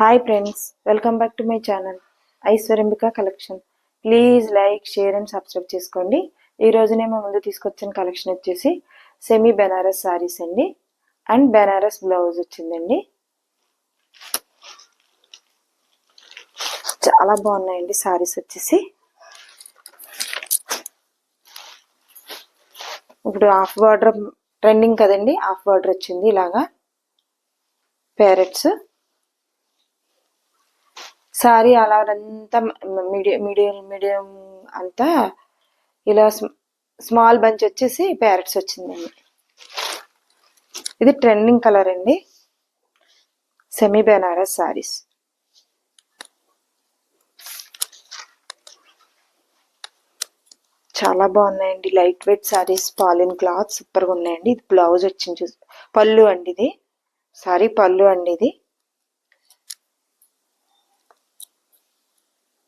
Hi friends, welcome back to my channel Aishwaryambika collection. Please like, share and subscribe చేసుకోండి. ఈరోజు నేను ముందు తీసుకొచ్చిన కలెక్షన్ వచ్చేసి సెమీ బెనారస్ శారీస్ అండి. అండ్ బెనారస్ బ్లౌజ్ వచ్చిందండి. చాలా బాగున్నాయండి శారీస్ వచ్చేసి. ఇప్పుడు హాఫ్ బార్డర్ ట్రెండింగ్ కదండి, హాఫ్ బార్డర్ వచ్చింది ఇలాగా ప్యారెట్స్. సారీ అలా అంతా మీడియం అంతా ఇలా స్మాల్ బంచ్ వచ్చేసి ప్యారెట్స్ వచ్చిందండి. ఇది ట్రెండింగ్ కలర్ అండి, సెమీ బెనారస్ సారీస్. చాలా బాగున్నాయండి, light weight saris, pollen cloth సూపర్గా ఉన్నాయండి. ఇది బ్లౌజ్ వచ్చింది, పళ్ళు అండి ఇది. సారీ పళ్ళు అండి, ఇది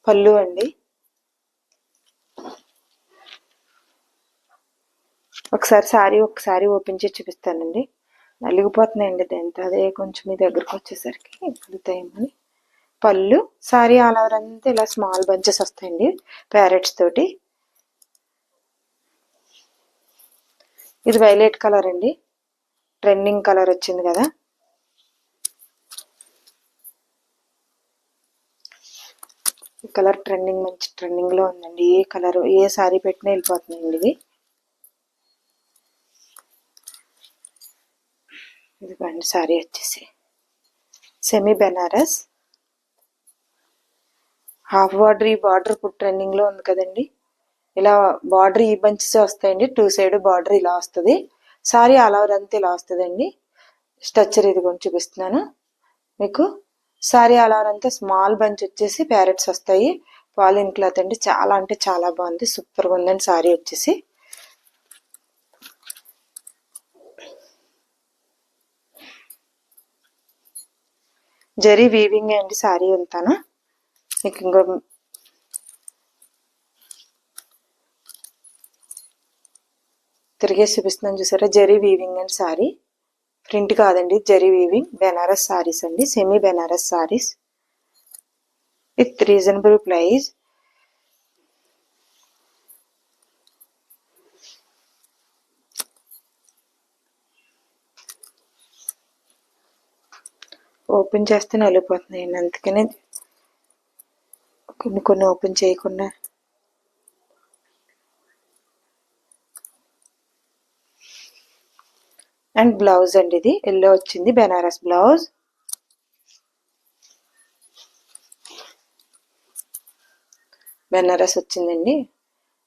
పళ్ళు అండి. ఒకసారి ఓపెన్ చేసి చూపిస్తానండి. నలిగిపోతున్నాయండి దాంతో, అదే కొంచెం మీ దగ్గరకు వచ్చేసరికి పడుతాయేమని. పళ్ళు సారీ ఆల్ ఓవర్ అంతా ఇలా స్మాల్ బంచెస్ వస్తాయండి ప్యారెట్స్ తోటి. ఇది వైలెట్ కలర్ అండి, ట్రెండింగ్ కలర్ వచ్చింది కదా. ఈ కలర్ ట్రెండింగ్, మంచి ట్రెండింగ్ లో ఉందండి. ఏ కలర్ ఏ సారీ పెట్టినా వెళ్ళిపోతుందండి ఇది. ఇదిగోండి సారీ వచ్చేసి సెమీ బెనారస్ హాఫ్ బార్డర్. ఈ బార్డర్ ఇప్పుడు ట్రెండింగ్ లో ఉంది కదండి. ఇలా బార్డర్ ఈ బంచెస్ వస్తాయండి, టూ సైడ్ బార్డర్ ఇలా వస్తుంది. సారీ ఆల్ ఓవర్ అంతా ఇలా వస్తుందండి. స్ట్రక్చర్ ఇది కొంచెం చూపిస్తున్నాను మీకు. సారీ ఆల్ ఓవర్ అంతా స్మాల్ బంచ్ వచ్చేసి ప్యారెట్స్ వస్తాయి. పాలిన్ క్లాత్ అండి, చాలా అంటే చాలా బాగుంది, సూపర్గా ఉందండి సారీ వచ్చేసి. జరీ వీవింగ్ అండి సారీ అంతాను. మీకు ఇంకో తిరిగేసి చూపిస్తున్నాను చూసారా, జరీ వీవింగ్ అండి సారీ. ప్రింట్ కాదండి, జరీ వీవింగ్. బెనారస్ సారీస్ అండి, semi Banaras saris with reasonable price. Open చేస్తే నలిగిపోతున్నాయండి, అందుకనే కొన్ని ఓపెన్ చేయకుండా. అండ్ బ్లౌజ్ అండి, ఇది ఎల్లో వచ్చింది, బెనారస్ బ్లౌజ్. బెనారస్ వచ్చిందండి,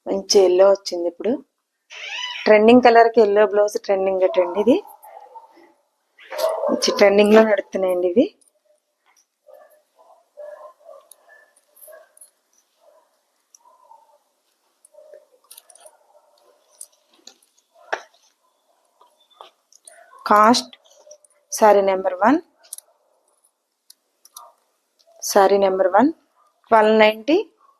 మంచి ఎల్లో వచ్చింది. ఇప్పుడు ట్రెండింగ్ కలర్కి ఎల్లో బ్లౌజ్ ట్రెండింగ్ అటండి, ఇది మంచి ట్రెండింగ్ లో నడుస్తున్నాయండి ఇవి. Cost sorry number 1 1290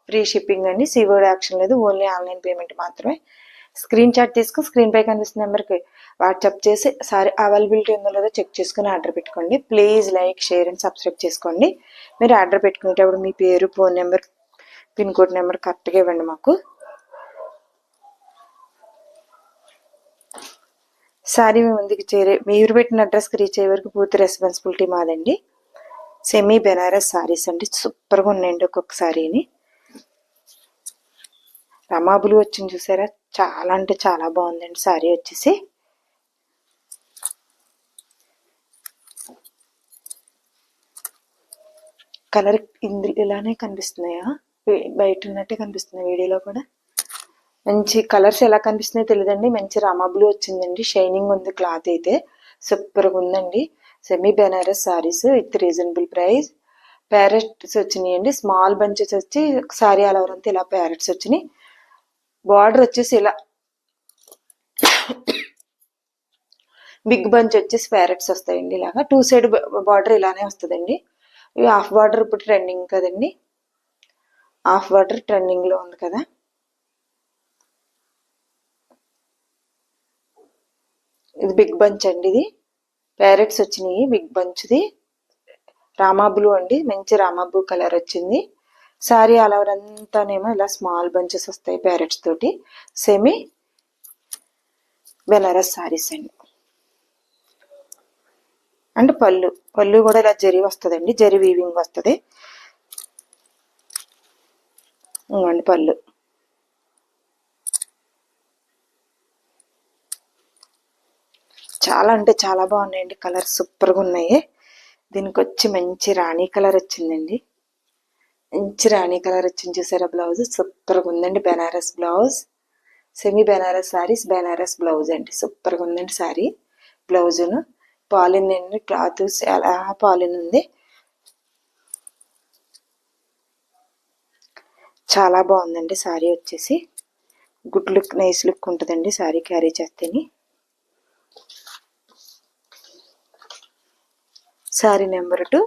free shipping అండి. సీవర్డ్ యాక్షన్ లేదు, ఓన్లీ ఆన్లైన్ పేమెంట్ మాత్రమే. స్క్రీన్ షాట్ తీసుకుని స్క్రీన్ పై కనిపిస్తున్న నెంబర్కి వాట్సాప్ చేసి సారీ అవైలబిలిటీ ఉందో లేదో చెక్ చేసుకుని ఆర్డర్ పెట్టుకోండి. Please like, share and subscribe చేసుకోండి. మీరు ఆర్డర్ పెట్టుకునేటప్పుడు మీ పేరు, phone number, pin code number కరెక్ట్గా ఇవ్వండి మాకు. సారీ మీ ముందుకు మీరు పెట్టిన అడ్రస్కి రీచ్ అయ్యే వరకు పూర్తి రెస్పాన్సిబిలిటీ మాదండి. సెమీ బెనారస్ సారీస్ అండి, సూపర్గా ఉన్నాయండి. ఒక్కొక్క సారీని రమా బ్లూ వచ్చింది చూసారా, చాలా అంటే చాలా బాగుందండి సారీ వచ్చేసి. కలర్ ఇందులో ఇలానే కనిపిస్తున్నాయా, బయట ఉన్నట్టే కనిపిస్తున్నాయి వీడియోలో కూడా. మంచి కలర్స్ ఎలా కనిపిస్తున్నాయో తెలియదండి. మంచి రామా బ్లూ వచ్చిందండి, షైనింగ్ ఉంది క్లాత్ అయితే, సూపర్గా ఉందండి. Semi Banaras saris with reasonable price. Parrots వచ్చినాయండి, స్మాల్ బంచెస్ వచ్చి సారీ ఆల్ ఓవర్ అంతా ఇలా ప్యారెట్స్ వచ్చినాయి. బార్డర్ వచ్చేసి ఇలా బిగ్ బంచ్ వచ్చేసి ప్యారెట్స్ వస్తాయండి. ఇలాగా టూ సైడ్ బార్డర్ ఇలానే వస్తుందండి. ఇవి హాఫ్ బార్డర్ ఇప్పుడు ట్రెండింగ్ కదండి, హాఫ్ బార్డర్ ట్రెండింగ్ లో ఉంది కదా. ఇది బిగ్ బంచ్ అండి, ఇది ప్యారెట్స్ వచ్చినాయి బిగ్ బంచ్ది. రామా బ్లూ అండి, మంచి రామా బ్లూ కలర్ వచ్చింది. శారీ ఆల్ ఓవర్ అంతానేమో ఇలా స్మాల్ బంచెస్ వస్తాయి ప్యారెట్స్ తోటి. సెమీ బెనారస్ శారీస్ అండి. అండ్ పళ్ళు కూడా ఇలా జరీ వస్తుందండి, జరీ వీవింగ్ వస్తుంది. అండి పళ్ళు చాలా అంటే చాలా బాగున్నాయండి, కలర్ సూపర్గా ఉన్నాయి. దీనికి వచ్చి మంచి రాణి కలర్ వచ్చిందండి, మంచి రాణి కలర్ వచ్చింది. చూసారా బ్లౌజ్ సూపర్గా ఉందండి. Banaras blouse, semi Banaras saris Banaras blouse అండి, సూపర్గా ఉందండి శారీ. బ్లౌజును పాలిన్ అండి, క్లాత్ చాలా పాలిన్ ఉంది, చాలా బాగుందండి శారీ వచ్చేసి. గుడ్ లుక్, నైస్ లుక్ ఉంటుందండి శారీ క్యారీ చేస్తేని. Sari number 2,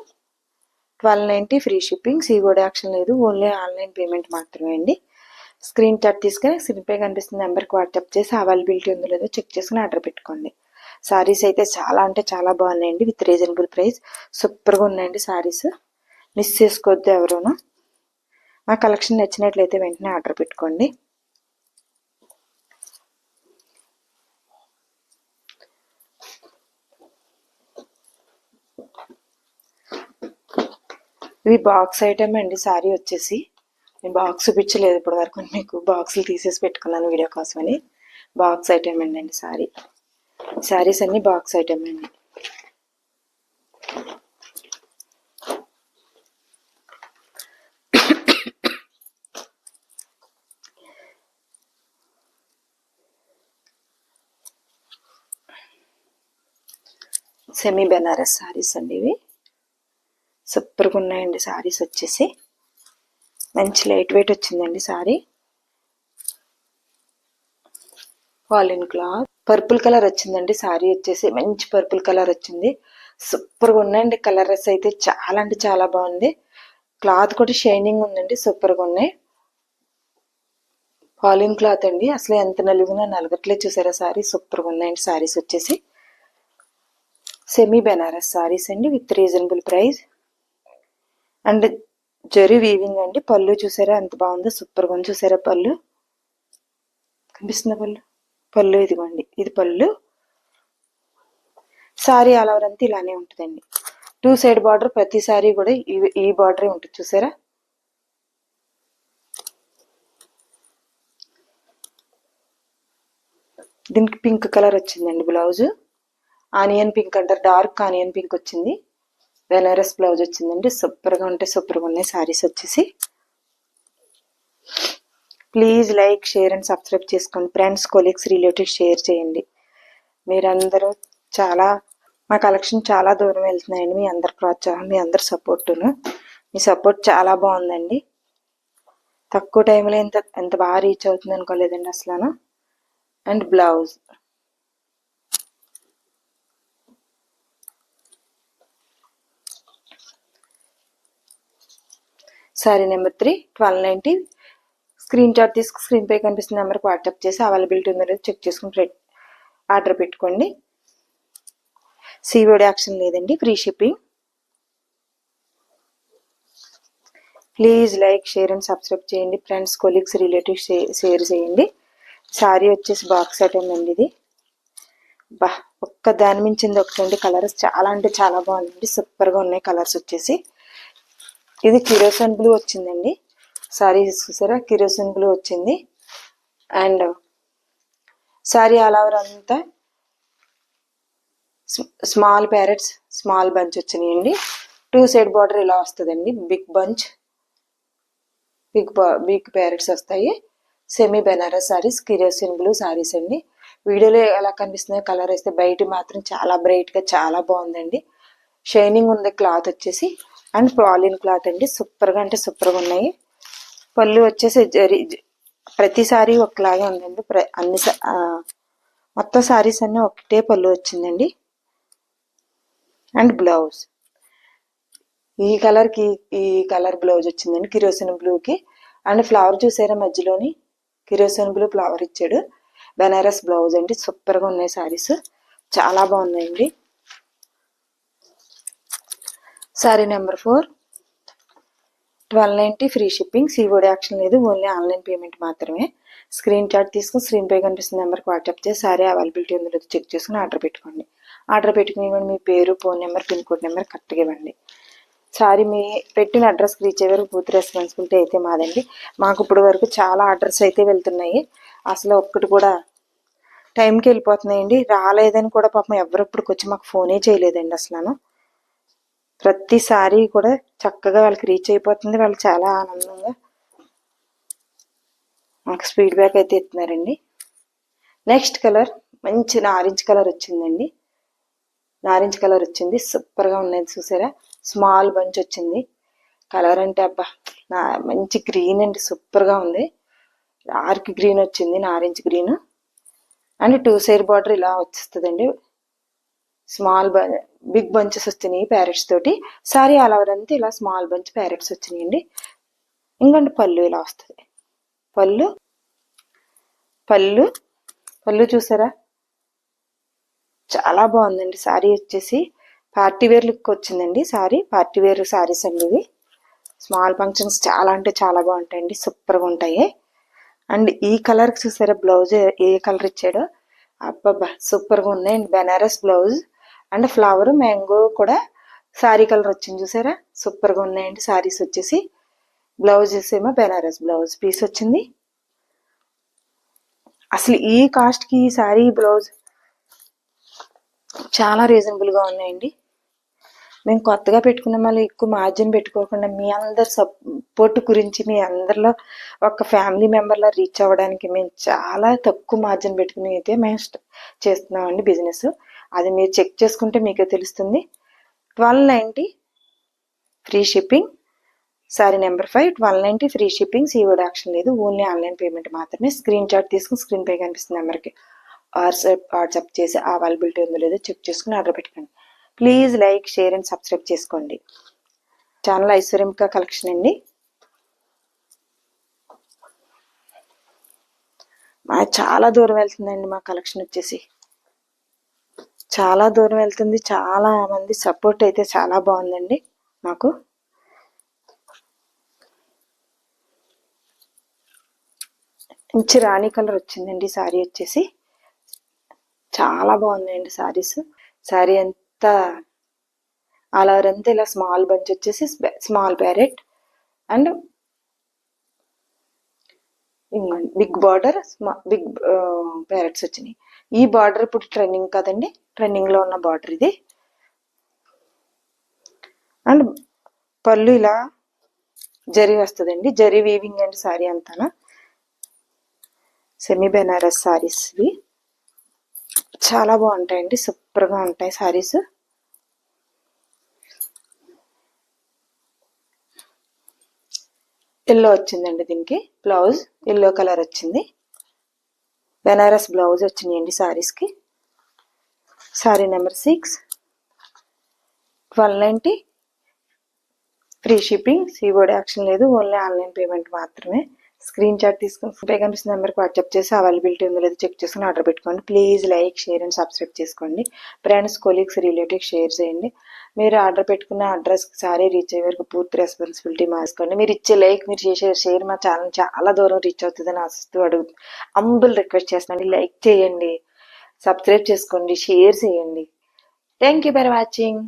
1290 free shipping, COD action లేదు, ఓన్లీ ఆన్లైన్ పేమెంట్ మాత్రమే అండి. స్క్రీన్ షాట్ తీసుకొని స్క్రీన్ పై కనిపిస్తున్న నెంబర్కి వాట్సాప్ చేసి అవైలబిలిటీ ఉందో లేదో చెక్ చేసుకుని ఆర్డర్ పెట్టుకోండి. శారీస్ అయితే చాలా అంటే చాలా బాగున్నాయండి, విత్ రీజనబుల్ ప్రైస్. సూపర్గా ఉన్నాయండి శారీస్, మిస్ చేసుకోవద్దు ఎవరును. మా కలెక్షన్ నచ్చినట్లయితే వెంటనే ఆర్డర్ పెట్టుకోండి. ఇది బాక్స్ ఐటమ్ అండి. శారీ వచ్చేసి నేను బాక్స్ చూపించలేదు ఇప్పటి వరకు, మీకు బాక్సులు తీసేసి పెట్టుకున్నాను వీడియో కోసమని. బాక్స్ ఐటమ్ అండి శారీ. శారీస్ అన్ని బాక్స్ ఐటమ్ అండి. సెమీ బెనారస్ శారీస్ అండి ఇవి, సూపర్గా ఉన్నాయండి శారీస్ వచ్చేసి. మంచి లైట్ వెయిట్ వచ్చిందండి sari. Pollen cloth, purple colour వచ్చిందండి శారీ వచ్చేసి, మంచి పర్పుల్ కలర్ వచ్చింది. సూపర్గా ఉన్నాయండి కలర్స్ అయితే, చాలా అంటే చాలా బాగుంది. క్లాత్ కూడా షైనింగ్ ఉందండి, సూపర్గా ఉన్నాయి. పాలిన్ క్లాత్ అండి, అసలు ఎంత నలుగునా నలగట్లేదు. చూసారా శారీ సూపర్గా ఉన్నాయండి శారీస్ వచ్చేసి. సెమీ బెనారస్ శారీస్ అండి, with reasonable price. And zari weaving అండి. పళ్ళు చూసారా ఎంత బాగుందో, సూపర్గా ఉంది. చూసారా పళ్ళు కనిపిస్తుందా? పళ్ళు ఇదిగోండి, ఇది పళ్ళు. శారీ ఆల్ ఓవర్ అంతా ఇలానే ఉంటుందండి. 2 సైడ్ బార్డర్, ప్రతి శారీ కూడా ఈ బార్డరే ఉంటుంది. చూసారా దీనికి పింక్ కలర్ వచ్చిందండి బ్లౌజ్. ఆనియన్ పింక్ అంటారు, డార్క్ ఆనియన్ పింక్ వచ్చింది. బెనారస్ బ్లౌజ్ వచ్చిందండి. సూపర్గా ఉంటే సూపర్గా ఉన్నాయి శారీస్ వచ్చేసి. Please like, share and subscribe చేసుకోండి. ఫ్రెండ్స్, కొలీగ్స్, రిలేటివ్స్ షేర్ చేయండి. మీరందరూ చాలా, మా కలెక్షన్ చాలా దూరం వెళ్తున్నాయండి. మీ అందరి ప్రోత్సాహం, మీ అందరి సపోర్టును, మీ సపోర్ట్ చాలా బాగుందండి. తక్కువ టైంలో ఎంత బాగా రీచ్ అవుతుంది అనుకోలేదండి అసలు. And blouse, sari number 3, 1290. Screen shot తీసుకు స్క్రీన్ పై కనిపిస్తున్న నెంబర్కి వాట్సాప్ చేసి అవైలబిలిటీ ఉందో లేదో చెక్ చేసుకుని ఆర్డర్ పెట్టుకోండి. సీఓడి యాక్షన్ లేదండి, free shipping. Please like, share and subscribe చేయండి. ఫ్రెండ్స్, కొలీగ్స్, రిలేటివ్స్ షేర్ చేయండి. శారీ వచ్చేసి బాక్స్ ఐటమ్ అండి ఇది. బా, ఒక్క దాని మించింది ఒకటండి. కలర్స్ చాలా అంటే చాలా బాగుందండి, సూపర్గా ఉన్నాయి కలర్స్ వచ్చేసి. ఇది కిరోసిన్ బ్లూ వచ్చిందండి శారీ. చూసారా కిరోసిన్ బ్లూ వచ్చింది. అండ్ శారీ ఆల్ ఓవర్ అంతా స్మాల్ ప్యారెట్స్, స్మాల్ బంచ్ వచ్చినాయండి. 2 సైడ్ బార్డర్ ఇలా వస్తుందండి, బిగ్ బంచ్, బిగ్ ప్యారెట్స్ వస్తాయి. Semi Banaras saris, kerosene blue saris అండి. వీడియోలో ఎలా కనిపిస్తున్నాయో కలర్ వేస్తే బయట మాత్రం చాలా బ్రైట్గా చాలా బాగుందండి. షైనింగ్ ఉంది క్లాత్ వచ్చేసి. అండ్ పాలిన్ క్లాత్ అండి, సూపర్గా అంటే సూపర్గా ఉన్నాయి. పళ్ళు వచ్చేసి ప్రతి సారీ ఒకలాగే ఉందండి. అన్ని మొత్తం శారీస్ అన్నీ ఒకటే పళ్ళు వచ్చిందండి. అండ్ బ్లౌజ్ ఈ కలర్కి ఈ కలర్ బ్లౌజ్ వచ్చిందండి, కిరోసిన్ బ్లూకి. అండ్ ఫ్లవర్ చూసారా మధ్యలోని కిరోసిన్ బ్లూ ఫ్లవర్ ఇచ్చాడు. బెనారస్ బ్లౌజ్ అండి, సూపర్గా ఉన్నాయి శారీస్, చాలా బాగున్నాయండి. Sorry number 4 1290 free shipping, COD action లేదు, ఓన్లీ ఆన్లైన్ పేమెంట్ మాత్రమే. స్క్రీన్ షాట్ తీసుకుని స్క్రీన్ పై కనిపిస్తున్న నెంబర్కి వాట్సాప్ చేసి సారీ అవైలబిలిటీ ఉందో లేదో చెక్ చేసుకుని ఆర్డర్ పెట్టుకోండి. ఆర్డర్ పెట్టుకుని మీ పేరు, phone number, pin code number కరెక్ట్గా ఇవ్వండి. సారీ మీ పెట్టిన అడ్రస్కి రీచ్ అయ్యే వరకు పూర్తి రెస్పాన్సిబిలిటీ అయితే మాదండి. మాకు ఇప్పుడు వరకు చాలా ఆర్డర్స్ అయితే వెళ్తున్నాయి, అసలు ఒక్కటి కూడా టైంకి వెళ్ళిపోతున్నాయండి. రాలేదని కూడా పాపం ఎవరు ఇప్పటికి వచ్చి మాకు ఫోనే చేయలేదండి. అసలు ప్రతిసారి కూడా చక్కగా వాళ్ళకి రీచ్ అయిపోతుంది, వాళ్ళు చాలా ఆనందంగా మాకు ఫీడ్బ్యాక్ అయితే ఇస్తున్నారండి. నెక్స్ట్ కలర్ మంచి నారింజ్ కలర్ వచ్చిందండి. నారింజ్ కలర్ వచ్చింది, సూపర్గా ఉన్నది చూసారా. స్మాల్ బంచ్ వచ్చింది. కలర్ అంటే అబ్బా మంచి గ్రీన్ అండి, సూపర్గా ఉంది. డార్క్ గ్రీన్ వచ్చింది, నారింజ్ గ్రీన్ అండ్ 2 సైడ్ బార్డర్ ఇలా వచ్చేస్తుందండి. స్మాల్ బిగ్ బంచెస్ వచ్చినాయి ప్యారెట్స్ తోటి. సారీ ఆల్ ఓవర్ అంతా ఇలా స్మాల్ బంచ్ ప్యారెట్స్ వచ్చినాయండి. ఇంకంటే పళ్ళు ఇలా వస్తుంది. పళ్ళు పళ్ళు పళ్ళు చూసారా, చాలా బాగుందండి. సారీ వచ్చేసి పార్టీ వేర్ లుక్ వచ్చిందండి. సారీ పార్టీ వేర్ సారీస్ అండి ఇవి. స్మాల్ ఫంక్షన్స్ చాలా అంటే చాలా బాగుంటాయండి, సూపర్గా ఉంటాయి. అండ్ ఈ కలర్ చూసారా, బ్లౌజ్ ఏ కలర్ ఇచ్చాడో అబ్బబ్బా సూపర్గా ఉన్నాయండి. Banaras blouse and flower mango కూడా సారీ కలర్ వచ్చింది చూసారా, సూపర్గా ఉన్నాయండి. సారీస్ వచ్చేసి బ్లౌజెస్ ఏమో బెనారస్ బ్లౌజ్ పీస్ వచ్చింది. అసలు ఈ కాస్ట్కి ఈ సారీ బ్లౌజ్ చాలా రీజనబుల్గా ఉన్నాయండి. మేము కొత్తగా పెట్టుకున్న మళ్ళీ ఎక్కువ మార్జిన్ పెట్టుకోకుండా మీ అందరి సపోర్ట్ గురించి మీ అందరిలో ఒక ఫ్యామిలీ మెంబర్లా రీచ్ అవ్వడానికి మేము చాలా తక్కువ మార్జిన్ పెట్టుకుని అయితే మేము చేస్తున్నామండి బిజినెస్. అది మీరు చెక్ చేసుకుంటే మీకే తెలుస్తుంది. 1290 free shipping, sorry number 5 1290 free shipping, COD action లేదు, ఓన్లీ ఆన్లైన్ పేమెంట్ మాత్రమే. స్క్రీన్ షాట్ తీసుకుని స్క్రీన్ పై కనిపిస్తున్న నెంబర్కి వాట్సాప్ చేసి అవైలబిలిటీ ఉందో లేదో చెక్ చేసుకుని ఆర్డర్ పెట్టుకోండి. Please like, share and subscribe చేసుకోండి. ఛానల్ ఐశ్వర్యంక కలెక్షన్ అండి. మా చాలా దూరం వెళ్తుందండి మా కలెక్షన్ వచ్చేసి, చాలా దూరం వెళ్తుంది. చాలా మంది సపోర్ట్ అయితే చాలా బాగుందండి మాకు. మంచి రాణి కలర్ వచ్చిందండి సారీ వచ్చేసి, చాలా బాగుందండి సారీస్. సారీ అంతా ఆల్ ఓవర్ అంతా ఇలా స్మాల్ బంచ్ వచ్చేసి small parrot and big border, big parrots వచ్చినాయి. ఈ బార్డర్ ఇప్పుడు ట్రెండింగ్ కదండి, ట్రెండింగ్ లో ఉన్న బార్డర్ ఇది. అండ్ పళ్ళు ఇలా జరీ వస్తుందండి, జరీ వీవింగ్ అండి సారీ అంతా. సెమీ బెనారస్ సారీస్ ఇవి చాలా బాగుంటాయండి, సూపర్గా ఉంటాయి సారీస్. ఎల్లో వచ్చిందండి దీనికి, బ్లౌజ్ ఎల్లో కలర్ వచ్చింది. బెనారస్ బ్లౌజ్ వచ్చినాయండి సారీస్కి. Sari number 6 1290 free shipping, COD action లేదు, ఓన్లీ ఆన్లైన్ పేమెంట్ మాత్రమే. స్క్రీన్ షాట్ తీసుకుని పై కనిపిస్తున్న నెంబర్కి వాట్సాప్ చేసి అవైలబిలిటీ ఉందో లేదో చెక్ చేసుకుని ఆర్డర్ పెట్టుకోండి. Please like, share and subscribe చేసుకోండి. ఫ్రెండ్స్, కొలీగ్స్, రిలేటివ్స్ షేర్ చేయండి. మీరు ఆర్డర్ పెట్టుకున్న అడ్రస్కి సారీ రీచ్ అయ్యే వరకు పూర్తి రెస్పాన్సిబిలిటీ మాసుకోండి. మీరు ఇచ్చే లైక్, మీరు చేసే షేర్ మా ఛానల్ చాలా దూరం రీచ్ అవుతుందని ఆశిస్తూ అంబుల్ రిక్వెస్ట్ చేస్తున్నాండి. లైక్ చేయండి, సబ్స్క్రైబ్ చేసుకోండి, షేర్ చేయండి. Thank you for watching.